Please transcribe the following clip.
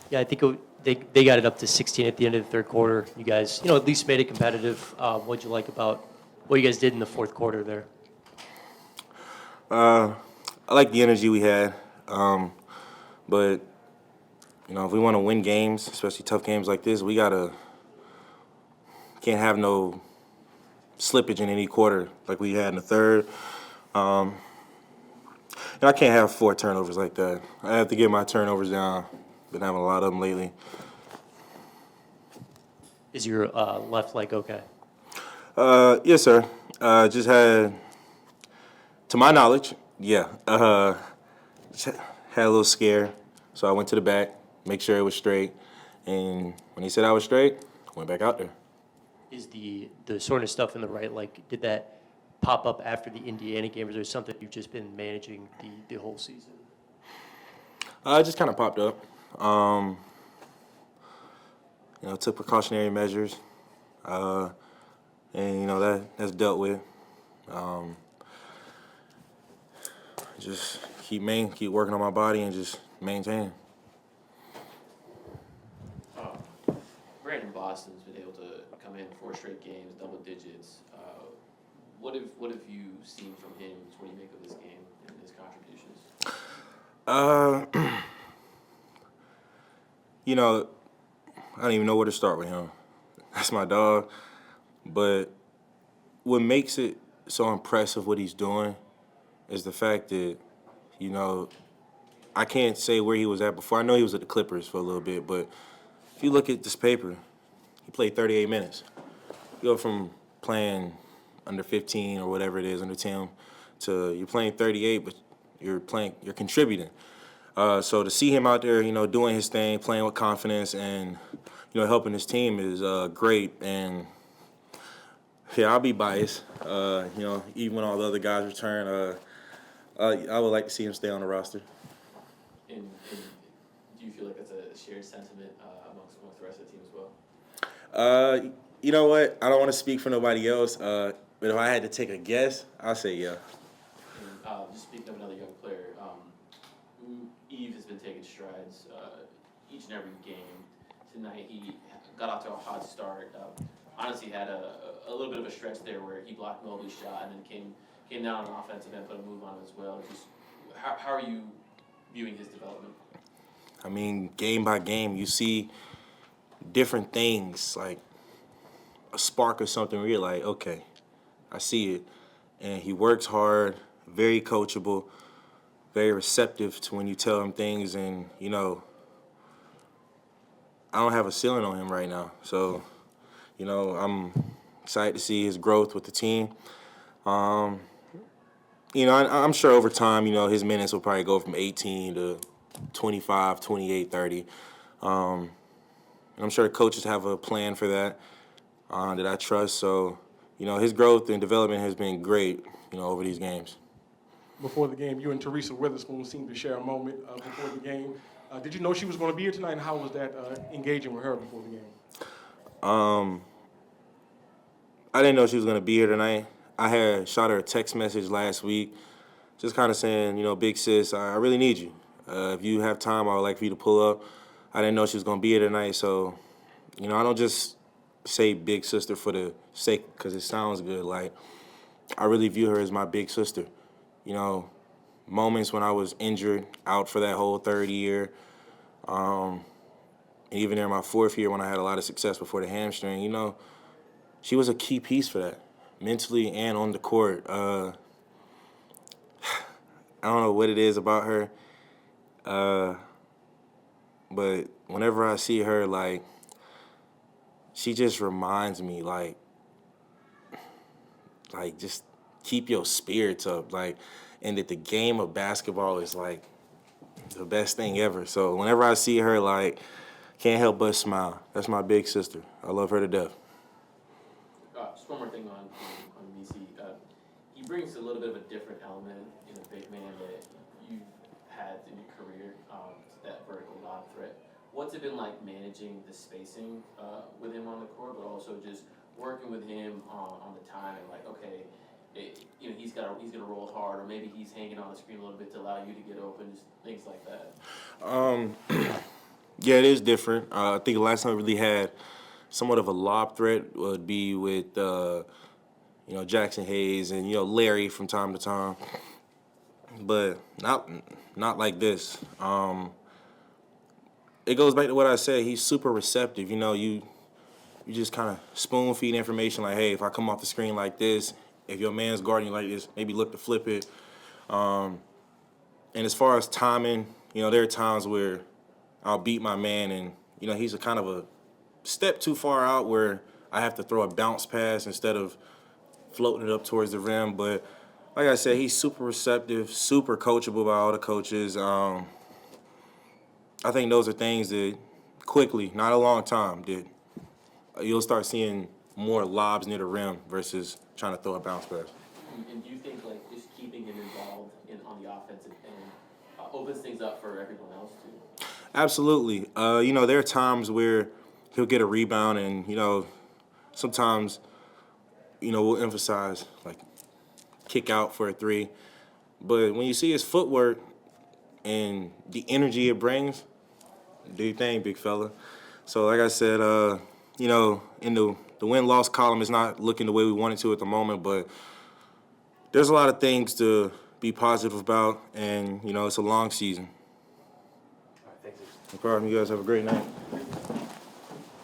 Yeah, I think they got it up to 16 at the end of the third quarter. You guys, at least made it competitive. What'd you like about what you guys did in the fourth quarter there? I like the energy we had, but if we want to win games, especially tough games like this, we can't have no slippage in any quarter like we had in the third. I can't have 4 turnovers like that. I have to get my turnovers down. Been having a lot of them lately. Is your left leg okay? Yes, sir. Just had, to my knowledge, yeah. Just had a little scare, so I went to the back, make sure it was straight, and when he said I was straight, I went back out there. Is the soreness stuff in the right leg, did that pop up after the Indiana game, or is there something you've just been managing the whole season? It just kind of popped up. Took precautionary measures, and that's dealt with. Just keep working on my body and just maintain. Brandon Boston's been able to come in 4 straight games, double digits. What have you seen from him? What do you make of this game and his contributions? I don't even know where to start with him. That's my dog. But what makes it so impressive what he's doing is the fact that, I can't say where he was at before. I know he was at the Clippers for a little bit, but if you look at this paper, he played 38 minutes. You go from playing under 15 or whatever it is, under 10, to you're playing 38, but you're contributing. So to see him out there, doing his thing, playing with confidence, and helping his team is great. And yeah, I'll be biased. Even when all the other guys return, I would like to see him stay on the roster. And do you feel like that's a shared sentiment amongst the rest of the team as well? You know what? I don't want to speak for nobody else, but if I had to take a guess, I'll say yeah. And just speaking of another young player, Yves has been taking strides each and every game. Tonight he got off to a hot start. Honestly, had a little bit of a stretch there where he blocked Mobley's shot and then came down on offensive end, put a move on it as well. Just how are you viewing his development? I mean, game by game, you see different things, like a spark or something where you're like, okay, I see it. And he works hard, very coachable, very receptive to when you tell him things. And, I don't have a ceiling on him right now. So, I'm excited to see his growth with the team. I'm sure over time, his minutes will probably go from 18 to 25, 28, 30. I'm sure the coaches have a plan for that that I trust. So, his growth and development has been great, over these games. Before the game, you and Teresa Witherspoon seemed to share a moment before the game. Did you know she was going to be here tonight, and how was that engaging with her before the game? I didn't know she was going to be here tonight. I had shot her a text message last week just kind of saying, big sis, I really need you. If you have time, I would like for you to pull up. I didn't know she was going to be here tonight, so, I don't just say big sister for the sake because it sounds good. Like, I really view her as my big sister. Moments when I was injured, out for that whole third year, and even in my fourth year when I had a lot of success before the hamstring, she was a key piece for that, mentally and on the court. I don't know what it is about her, but whenever I see her, like, she just reminds me, like just keep your spirits up, like, and that the game of basketball is, like, the best thing ever. So whenever I see her, like, can't help but smile. That's my big sister. I love her to death. Just one more thing on Missi. He brings a little bit of a different element in a big man that you've had in your career, that vertical lob threat. What's it been like managing the spacing with him on the court, but also just working with him on the time and, like, okay, he's gonna roll hard, or maybe he's hanging on the screen a little bit to allow you to get open, just things like that. Yeah, it is different. I think the last time we really had somewhat of a lob threat would be with, Jackson Hayes and, Larry from time to time. But not like this. It goes back to what I said. He's super receptive. You just kind of spoon feed information like, hey, if I come off the screen like this, if your man's guarding you like this, maybe look to flip it. And as far as timing, there are times where I'll beat my man and, he's a kind of a step too far out where I have to throw a bounce pass instead of floating it up towards the rim. But like I said, he's super receptive, super coachable by all the coaches. I think those are things that quickly, not a long time, that you'll start seeing more lobs near the rim versus trying to throw a bounce pass. And do you think like just keeping him involved on the offensive end opens things up for everyone else too? Absolutely. There are times where he'll get a rebound and, sometimes, we'll emphasize, like, kick out for a three. But when you see his footwork and the energy it brings, do your thing, big fella. So, like I said, in the win-loss column, it's not looking the way we want it to at the moment, but there's a lot of things to be positive about, and, it's a long season. All right, thanks. No problem. You guys have a great night.